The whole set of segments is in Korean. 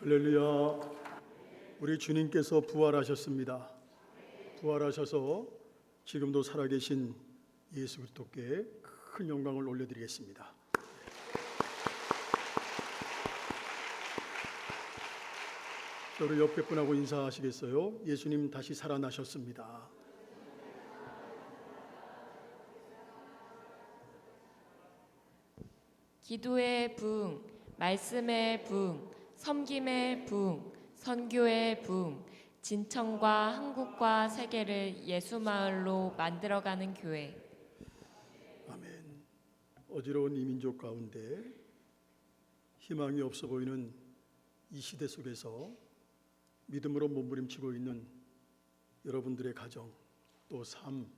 할렐루야. 우리 주님께서 부활하셨습니다. 부활하셔서 지금도 살아계신 예수 그리스도께 큰 영광을 올려드리겠습니다. 저를 옆에 분하고 인사하시겠어요? 예수님 다시 살아나셨습니다. 기도의 부흥, 말씀의 부흥, 섬김의 부흥, 선교의 부흥, 진천과 한국과 세계를 예수마을로 만들어가는 교회. 아멘. 어지러운 이 민족 가운데 희망이 없어 보이는 이 시대 속에서 믿음으로 몸부림치고 있는 여러분들의 가정, 또 삶,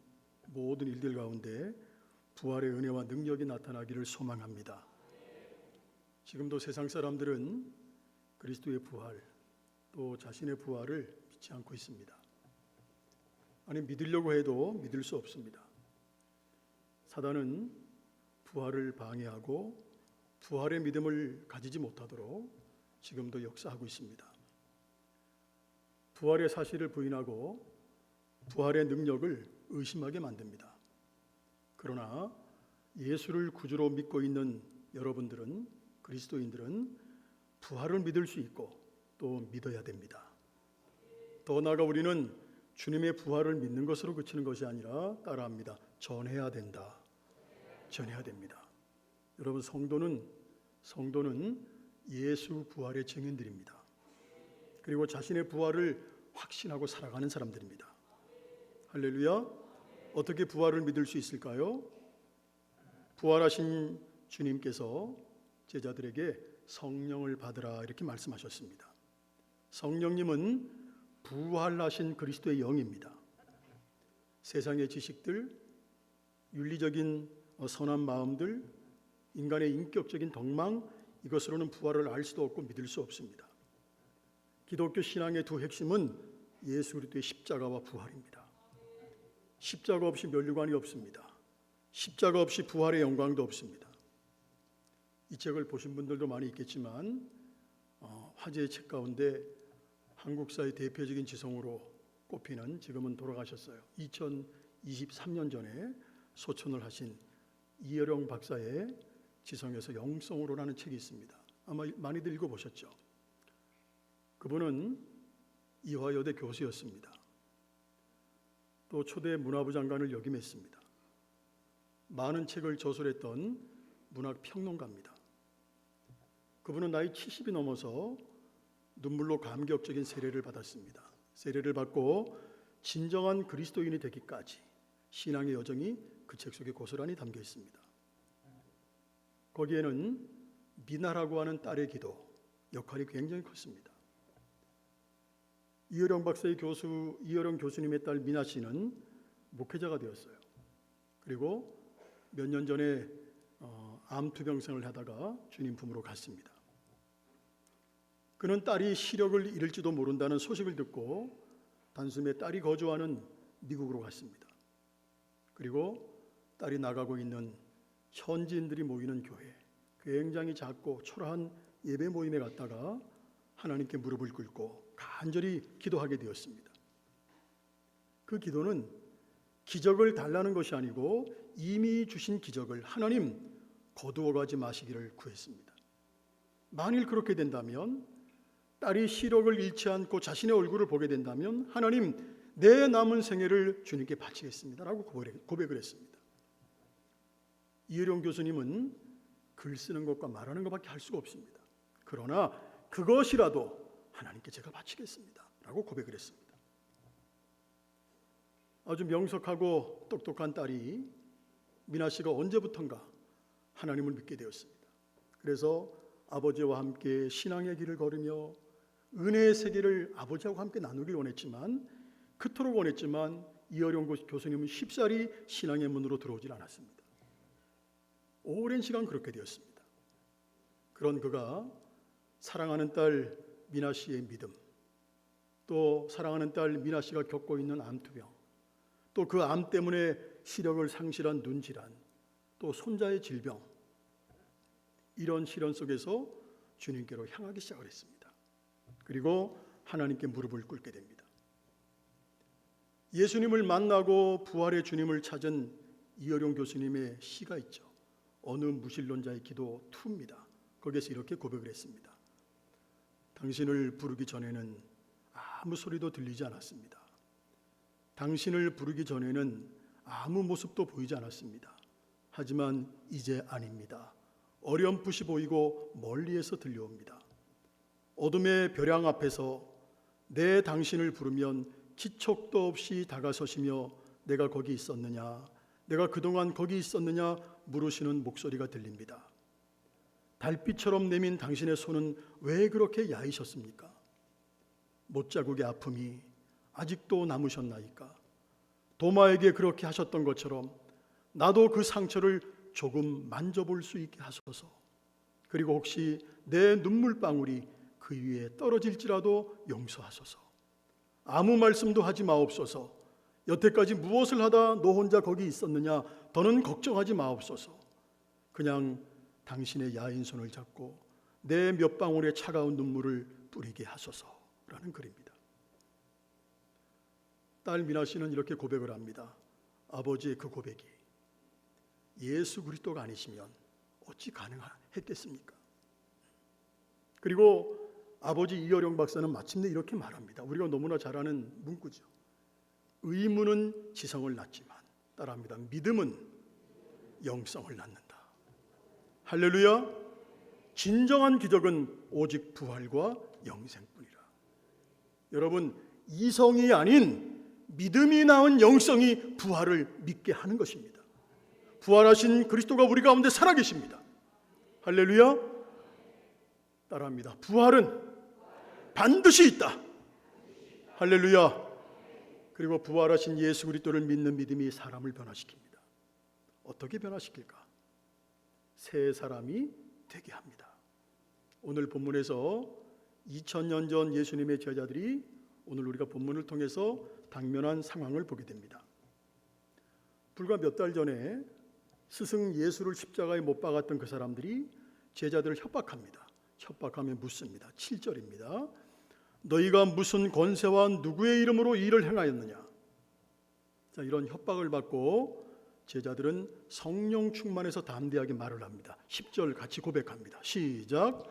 모든 일들 가운데 부활의 은혜와 능력이 나타나기를 소망합니다. 지금도 세상 사람들은 그리스도의 부활, 또 자신의 부활을 믿지 않고 있습니다. 아니, 믿으려고 해도 믿을 수 없습니다. 사단은 부활을 방해하고 부활의 믿음을 가지지 못하도록 지금도 역사하고 있습니다. 부활의 사실을 부인하고 부활의 능력을 의심하게 만듭니다. 그러나 예수를 구주로 믿고 있는 여러분들은, 그리스도인들은 부활을 믿을 수 있고 또 믿어야 됩니다. 더 나아가 우리는 주님의 부활을 믿는 것으로 그치는 것이 아니라 따라합니다. 전해야 된다. 전해야 됩니다. 여러분, 성도는 예수 부활의 증인들입니다. 그리고 자신의 부활을 확신하고 살아가는 사람들입니다. 할렐루야. 어떻게 부활을 믿을 수 있을까요? 부활하신 주님께서 제자들에게 성령을 받으라 이렇게 말씀하셨습니다. 성령님은 부활하신 그리스도의 영입니다. 세상의 지식들, 윤리적인 선한 마음들, 인간의 인격적인 덕망, 이것으로는 부활을 알 수도 없고 믿을 수 없습니다. 기독교 신앙의 두 핵심은 예수 그리스도의 십자가와 부활입니다. 십자가 없이 면류관이 없습니다. 십자가 없이 부활의 영광도 없습니다. 이 책을 보신 분들도 많이 있겠지만 화제의 책 가운데 한국사의 대표적인 지성으로 꼽히는, 지금은 돌아가셨어요, 2023년 전에 소천을 하신 이어령 박사의 지성에서 영성으로라는 책이 있습니다. 아마 많이들 읽어보셨죠? 그분은 이화여대 교수였습니다. 또 초대 문화부 장관을 역임했습니다. 많은 책을 저술했던 문학평론가입니다. 그분은 나이 70이 넘어서 눈물로 감격적인 세례를 받았습니다. 세례를 받고 진정한 그리스도인이 되기까지 신앙의 여정이 그 책 속에 고스란히 담겨 있습니다. 거기에는 미나라고 하는 딸의 기도 역할이 굉장히 컸습니다. 이어령 교수님의 딸 미나 씨는 목회자가 되었어요. 그리고 몇 년 전에 암투병생을 하다가 주님 품으로 갔습니다. 그는 딸이 시력을 잃을지도 모른다는 소식을 듣고 단숨에 딸이 거주하는 미국으로 갔습니다. 그리고 딸이 나가고 있는 현지인들이 모이는 교회, 굉장히 작고 초라한 예배 모임에 갔다가 하나님께 무릎을 꿇고 간절히 기도하게 되었습니다. 그 기도는 기적을 달라는 것이 아니고 이미 주신 기적을 하나님 거두어 가지 마시기를 구했습니다. 만일 그렇게 된다면, 딸이 시력을 잃지 않고 자신의 얼굴을 보게 된다면 하나님, 내 남은 생애를 주님께 바치겠습니다라고 고백을 했습니다. 이어령 교수님은 글 쓰는 것과 말하는 것밖에 할 수가 없습니다. 그러나 그것이라도 하나님께 제가 바치겠습니다 라고 고백을 했습니다. 아주 명석하고 똑똑한 딸이 미나 씨가 언제부턴가 하나님을 믿게 되었습니다. 그래서 아버지와 함께 신앙의 길을 걸으며 은혜의 세계를 아버지하고 함께 나누길 원했지만, 그토록 원했지만 이어령 교수님은 쉽사리 신앙의 문으로 들어오질 않았습니다. 오랜 시간 그렇게 되었습니다. 그런 그가 사랑하는 딸 미나 씨의 믿음, 또 사랑하는 딸 미나 씨가 겪고 있는 암투병, 또 그 암 때문에 시력을 상실한 눈질환, 또 손자의 질병, 이런 시련 속에서 주님께로 향하기 시작을 했습니다. 그리고 하나님께 무릎을 꿇게 됩니다. 예수님을 만나고 부활의 주님을 찾은 이어룡 교수님의 시가 있죠. 어느 무신론자의 기도 2입니다. 거기에서 이렇게 고백을 했습니다. 당신을 부르기 전에는 아무 소리도 들리지 않았습니다. 당신을 부르기 전에는 아무 모습도 보이지 않았습니다. 하지만 이제 아닙니다. 어렴풋이 보이고 멀리에서 들려옵니다. 어둠의 벼랑 앞에서 내 당신을 부르면 기척도 없이 다가서시며 내가 거기 있었느냐, 내가 그동안 거기 있었느냐 물으시는 목소리가 들립니다. 달빛처럼 내민 당신의 손은 왜 그렇게 야이셨습니까? 못자국의 아픔이 아직도 남으셨나이까? 도마에게 그렇게 하셨던 것처럼 나도 그 상처를 조금 만져볼 수 있게 하소서. 그리고 혹시 내 눈물방울이 그 위에 떨어질지라도 용서하소서. 아무 말씀도 하지 마옵소서. 여태까지 무엇을 하다 너 혼자 거기 있었느냐 더는 걱정하지 마옵소서. 그냥 당신의 야인 손을 잡고 내 몇 방울의 차가운 눈물을 뿌리게 하소서라는 글입니다. 딸 미나 씨는 이렇게 고백을 합니다. 아버지의 그 고백이 예수 그리스도가 아니시면 어찌 가능했겠습니까? 그리고 아버지 이어룡 박사는 마침내 이렇게 말합니다. 우리가 너무나 잘 아는 문구죠. 의문은 지성을 낳지만, 따라합니다. 믿음은 영성을 낳는다. 할렐루야. 진정한 기적은 오직 부활과 영생뿐이라. 여러분, 이성이 아닌 믿음이 낳은 영성이 부활을 믿게 하는 것입니다. 부활하신 그리스도가 우리 가운데 살아계십니다. 할렐루야. 따라합니다. 부활은 반드시 있다. 할렐루야. 그리고 부활하신 예수 그리스도를 믿는 믿음이 사람을 변화시킵니다. 어떻게 변화시킬까? 새 사람이 되게 합니다. 오늘 본문에서 2000년 전 예수님의 제자들이 오늘 우리가 본문을 통해서 당면한 상황을 보게 됩니다. 불과 몇 달 전에 스승 예수를 십자가에 못 박았던 그 사람들이 제자들을 협박합니다. 협박하며 묻습니다. 7절입니다. 너희가 무슨 권세와 누구의 이름으로 이 일을 행하였느냐? 자, 이런 협박을 받고 제자들은 성령 충만해서 담대하게 말을 합니다. 10절 같이 고백합니다. 시작.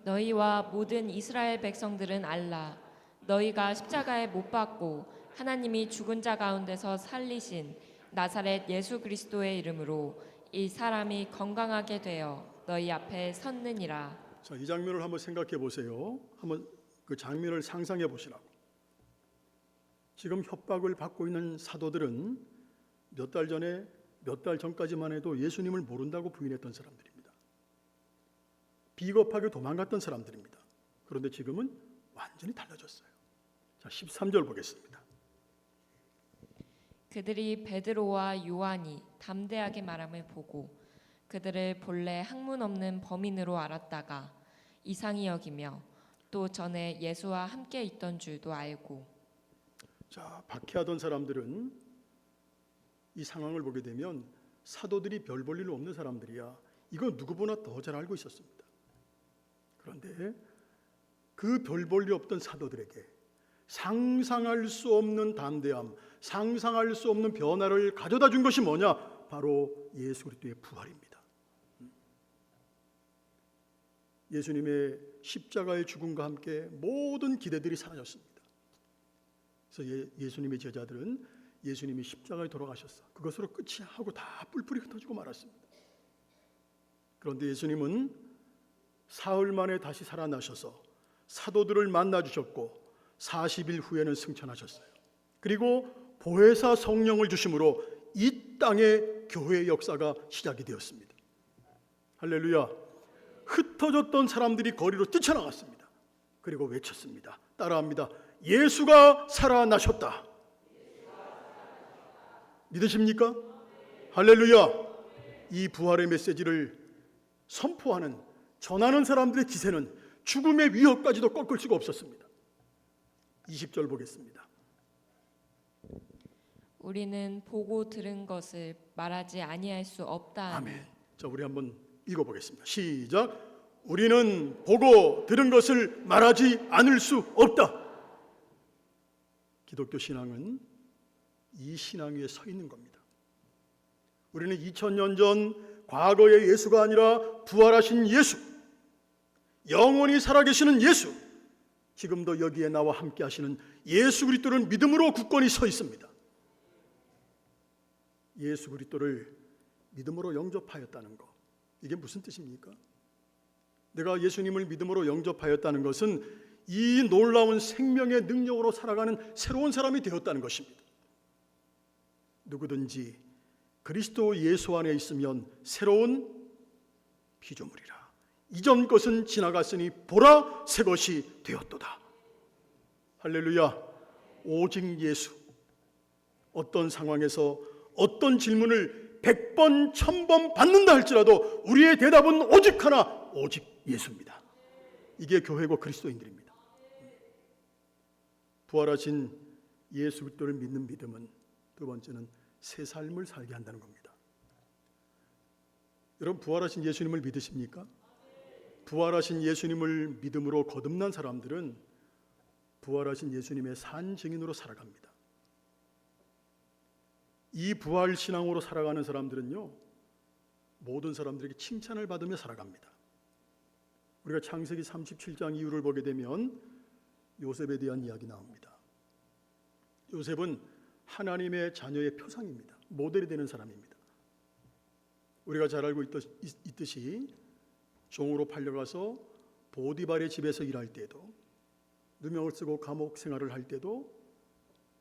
너희와 모든 이스라엘 백성들은 알라. 너희가 십자가에 못 박고 하나님이 죽은 자 가운데서 살리신 나사렛 예수 그리스도의 이름으로 이 사람이 건강하게 되어 너희 앞에 섰느니라. 자, 이 장면을 한번 생각해 보세요. 한번 그 장면을 상상해 보시라고. 지금 협박을 받고 있는 사도들은 몇 달 전에, 몇 달 전까지만 해도 예수님을 모른다고 부인했던 사람들입니다. 비겁하게 도망갔던 사람들입니다. 그런데 지금은 완전히 달라졌어요. 자, 13절 보겠습니다. 그들이 베드로와 요한이 담대하게 말함을 보고 그들을 본래 학문 없는 범인으로 알았다가 이상히 여기며 또 전에 예수와 함께 있던 줄도 알고. 자, 박해하던 사람들은 이 상황을 보게 되면 사도들이 별 볼 일 없는 사람들이야. 이거 누구보다 더 잘 알고 있었습니다. 그런데 그 별 볼 일 없던 사도들에게 상상할 수 없는 담대함, 상상할 수 없는 변화를 가져다 준 것이 뭐냐? 바로 예수 그리스도의 부활입니다. 예수님의 십자가의 죽음과 함께 모든 기대들이 사라졌습니다. 그래서 예수님의 제자들은 예수님이 십자가에 돌아가셨어, 그것으로 끝이 하고 다 뿔뿔이 흩어지고 말았습니다. 그런데 예수님은 사흘 만에 다시 살아나셔서 사도들을 만나 주셨고 40일 후에는 승천하셨어요. 그리고 보혜사 성령을 주심으로 이 땅의 교회의 역사가 시작이 되었습니다. 할렐루야. 흩어졌던 사람들이 거리로 뛰쳐나갔습니다. 그리고 외쳤습니다. 따라합니다. 예수가 살아나셨다. 믿으십니까? 할렐루야. 이 부활의 메시지를 선포하는, 전하는 사람들의 기세는 죽음의 위협까지도 꺾을 수가 없었습니다. 20절 보겠습니다. 우리는 보고 들은 것을 말하지 아니할 수 없다. 아멘. 자, 우리 한번 읽어보겠습니다. 시작. 우리는 보고 들은 것을 말하지 않을 수 없다. 기독교 신앙은 이 신앙 위에 서 있는 겁니다. 우리는 2000년 전 과거의 예수가 아니라 부활하신 예수, 영원히 살아계시는 예수, 지금도 여기에 나와 함께 하시는 예수 그리스도를 믿음으로 굳건히 서 있습니다. 예수 그리스도를 믿음으로 영접하였다는 것, 이게 무슨 뜻입니까? 내가 예수님을 믿음으로 영접하였다는 것은 이 놀라운 생명의 능력으로 살아가는 새로운 사람이 되었다는 것입니다. 누구든지 그리스도 예수 안에 있으면 새로운 피조물이라. 이전 것은 지나갔으니 보라 새 것이 되었도다. 할렐루야. 오직 예수. 어떤 상황에서 어떤 질문을 100번 1000번 받는다 할지라도 우리의 대답은 오직 하나, 오직 예수입니다. 이게 교회고 그리스도인들입니다. 부활하신 예수 그리스도를 믿는 믿음은 두 번째는 새 삶을 살게 한다는 겁니다. 여러분, 부활하신 예수님을 믿으십니까? 부활하신 예수님을 믿음으로 거듭난 사람들은 부활하신 예수님의 산 증인으로 살아갑니다. 이 부활 신앙으로 살아가는 사람들은요, 모든 사람들에게 칭찬을 받으며 살아갑니다. 우리가 창세기 37장 이후를 보게 되면 요셉에 대한 이야기 나옵니다. 요셉은 하나님의 자녀의 표상입니다. 모델이 되는 사람입니다. 우리가 잘 알고 있듯이 종으로 팔려가서 보디발의 집에서 일할 때도, 누명을 쓰고 감옥 생활을 할 때도,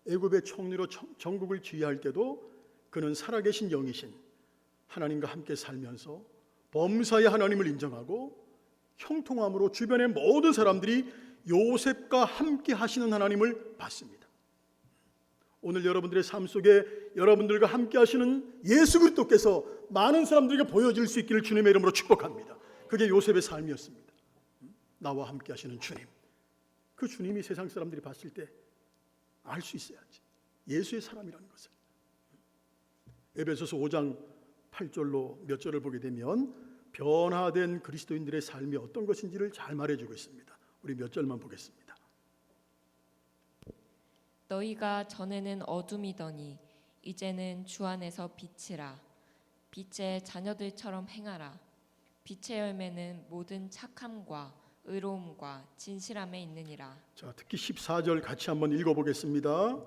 애굽의 총리로 전국을 지휘할 때도 그는 살아계신 영이신 하나님과 함께 살면서 범사의 하나님을 인정하고 형통함으로 주변의 모든 사람들이 요셉과 함께 하시는 하나님을 봤습니다. 오늘 여러분들의 삶 속에 여러분들과 함께 하시는 예수 그리스도께서 많은 사람들에게 보여질 수 있기를 주님의 이름으로 축복합니다. 그게 요셉의 삶이었습니다. 나와 함께 하시는 주님, 그 주님이 세상 사람들이 봤을 때 알 수 있어야지, 예수의 사람이라는 것을. 에베소서 5장 8절로 몇 절을 보게 되면 변화된 그리스도인들의 삶이 어떤 것인지를 잘 말해주고 있습니다. 우리 몇 절만 보겠습니다. 너희가 전에는 어둠이더니 이제는 주 안에서 빛이라. 빛의 자녀들처럼 행하라. 빛의 열매는 모든 착함과 의로움과 진실함에 있느니라. 자, 특히 14절 같이 한번 읽어보겠습니다.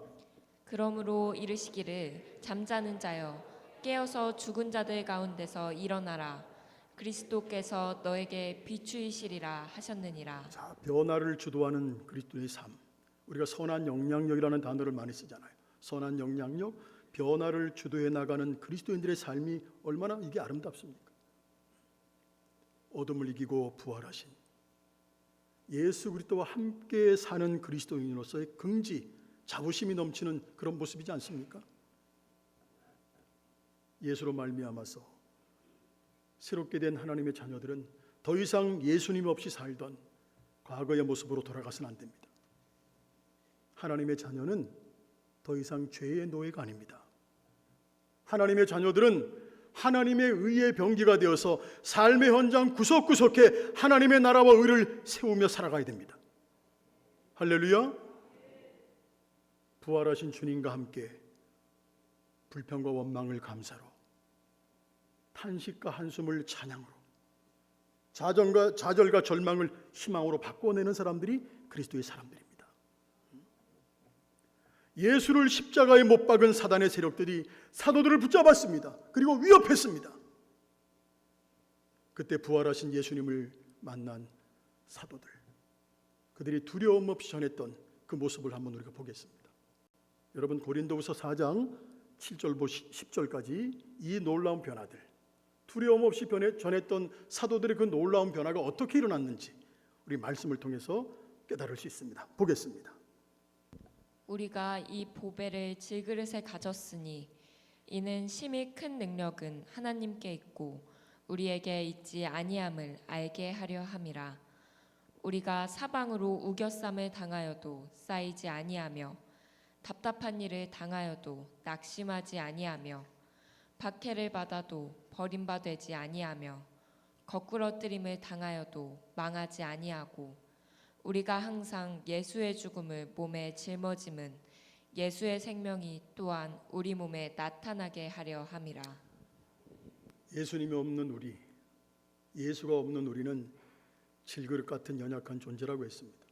그러므로 이르시기를 잠자는 자여 깨어서 죽은 자들 가운데서 일어나라. 그리스도께서 너에게 비추이시리라 하셨느니라. 자, 변화를 주도하는 그리스도의 삶. 우리가 선한 영향력이라는 단어를 많이 쓰잖아요. 선한 영향력, 변화를 주도해 나가는 그리스도인들의 삶이 얼마나 이게 아름답습니까? 어둠을 이기고 부활하신 예수 그리스도와 함께 사는 그리스도인으로서의 긍지, 자부심이 넘치는 그런 모습이지 않습니까? 예수로 말미암아서 새롭게 된 하나님의 자녀들은 더 이상 예수님 없이 살던 과거의 모습으로 돌아가서는 안 됩니다. 하나님의 자녀는 더 이상 죄의 노예가 아닙니다. 하나님의 자녀들은 하나님의 의의 병기가 되어서 삶의 현장 구석구석에 하나님의 나라와 의를 세우며 살아가야 됩니다. 할렐루야. 부활하신 주님과 함께 불평과 원망을 감사로, 탄식과 한숨을 찬양으로, 좌절과 절망을 희망으로 바꿔내는 사람들이 그리스도의 사람들입니다. 예수를 십자가에 못 박은 사단의 세력들이 사도들을 붙잡았습니다. 그리고 위협했습니다. 그때 부활하신 예수님을 만난 사도들, 그들이 두려움 없이 전했던 그 모습을 한번 우리가 보겠습니다. 여러분, 고린도후서 4장 7절 10절까지 이 놀라운 변화들, 두려움 없이 전했던 사도들의 그 놀라운 변화가 어떻게 일어났는지 우리 말씀을 통해서 깨달을 수 있습니다. 보겠습니다. 우리가 이 보배를 질그릇에 가졌으니 이는 심히 큰 능력은 하나님께 있고 우리에게 있지 아니함을 알게 하려 함이라. 우리가 사방으로 우겨쌈을 당하여도 쌓이지 아니하며 답답한 일을 당하여도 낙심하지 아니하며 박해를 받아도 버림받지 아니하며 거꾸러뜨림을 당하여도 망하지 아니하고 우리가 항상 예수의 죽음을 몸에 짊어짐은 예수의 생명이 또한 우리 몸에 나타나게 하려 함이라. 예수님이 없는 우리, 예수가 없는 우리는 질그릇 같은 연약한 존재라고 했습니다.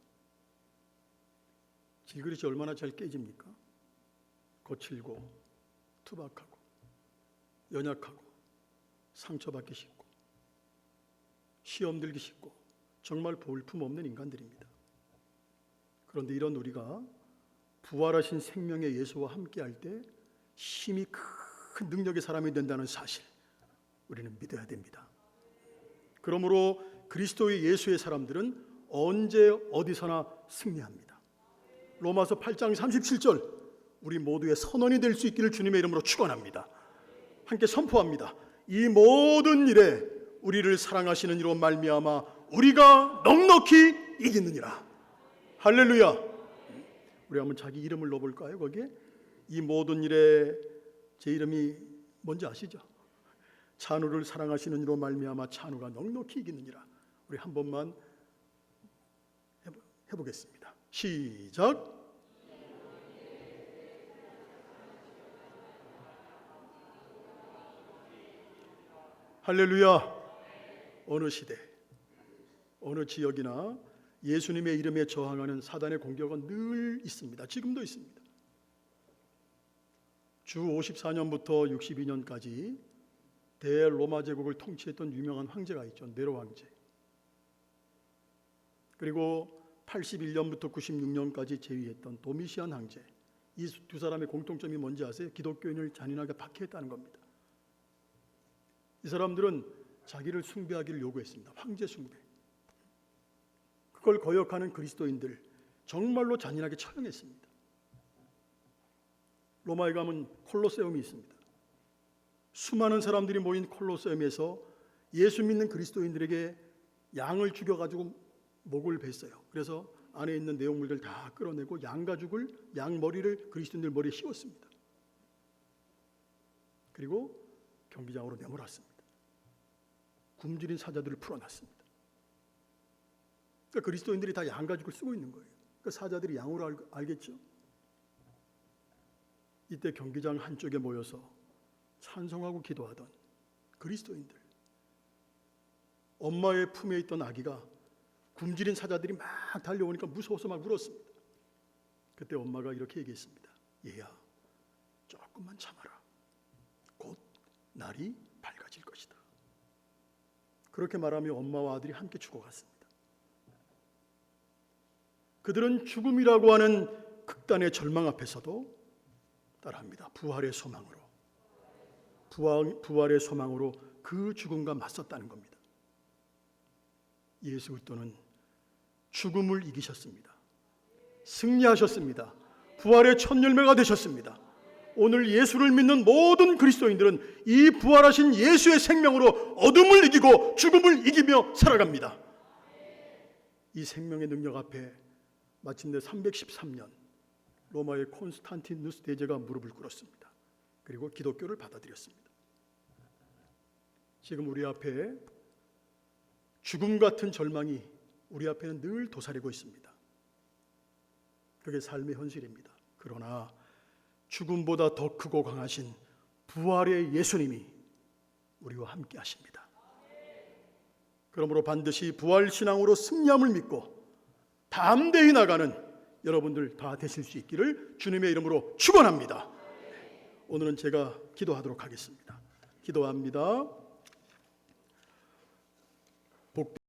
질그릇이 얼마나 잘 깨집니까? 거칠고 투박하고 연약하고 상처받기 쉽고 시험 들기 쉽고 정말 볼품없는 인간들입니다. 그런데 이런 우리가 부활하신 생명의 예수와 함께할 때 힘이 큰 능력의 사람이 된다는 사실 우리는 믿어야 됩니다. 그러므로 그리스도의 예수의 사람들은 언제 어디서나 승리합니다. 로마서 8장 37절 우리 모두의 선언이 될 수 있기를 주님의 이름으로 축원합니다. 함께 선포합니다. 이 모든 일에 우리를 사랑하시는 이로 말미암아 우리가 넉넉히 이기느니라. 할렐루야. 우리 한번 자기 이름을 넣어볼까요? 거기에 이 모든 일에 제 이름이 뭔지 아시죠? 찬우를 사랑하시는 이로 말미암아 찬우가 넉넉히 이기느니라. 우리 한 번만 해보겠습니다. 시작. 할렐루야. 어느 시대, 어느 지역이나 예수님의 이름에 저항하는 사단의 공격은 늘 있습니다. 지금도 있습니다. 주 54년부터 62년까지 대로마 제국을 통치했던 유명한 황제가 있죠. 네로 황제. 그리고 81년부터 96년까지 재위했던 도미시안 황제. 이 두 사람의 공통점이 뭔지 아세요? 기독교인을 잔인하게 박해했다는 겁니다. 이 사람들은 자기를 숭배하기를 요구했습니다. 황제 숭배. 그걸 거역하는 그리스도인들 정말로 잔인하게 처형했습니다. 로마에 가면 콜로세움이 있습니다. 수많은 사람들이 모인 콜로세움에서 예수 믿는 그리스도인들에게 양을 죽여가지고 목을 뱄어요. 그래서 안에 있는 내용물들 다 끌어내고 양 가죽을, 양 머리를 그리스도인들 머리에 씌웠습니다. 그리고 경기장으로 내몰았습니다. 굶주린 사자들을 풀어놨습니다. 그러니까 그리스도인들이 다 양 가죽을 쓰고 있는 거예요. 그러니까 사자들이 양으로 알겠죠. 이때 경기장 한쪽에 모여서 찬송하고 기도하던 그리스도인들, 엄마의 품에 있던 아기가 굶주린 사자들이 막 달려오니까 무서워서 막 울었습니다. 그때 엄마가 이렇게 얘기했습니다. 얘야, 조금만 참아라. 곧 날이 밝아질 것이다. 그렇게 말하며 엄마와 아들이 함께 죽어갔습니다. 그들은 죽음이라고 하는 극단의 절망 앞에서도 따라합니다. 부활의 소망으로, 부활의 소망으로 그 죽음과 맞섰다는 겁니다. 예수 그리스도는 죽음을 이기셨습니다. 승리하셨습니다. 부활의 첫 열매가 되셨습니다. 오늘 예수를 믿는 모든 그리스도인들은 이 부활하신 예수의 생명으로 어둠을 이기고 죽음을 이기며 살아갑니다. 이 생명의 능력 앞에 마침내 313년 로마의 콘스탄티누스 대제가 무릎을 꿇었습니다. 그리고 기독교를 받아들였습니다. 지금 우리 앞에 죽음 같은 절망이 우리 앞에는 늘 도사리고 있습니다. 그게 삶의 현실입니다. 그러나 죽음보다 더 크고 강하신 부활의 예수님이 우리와 함께 하십니다. 그러므로 반드시 부활신앙으로 승리함을 믿고 담대히 나가는 여러분들 다 되실 수 있기를 주님의 이름으로 축원합니다. 오늘은 제가 기도하도록 하겠습니다. 기도합니다.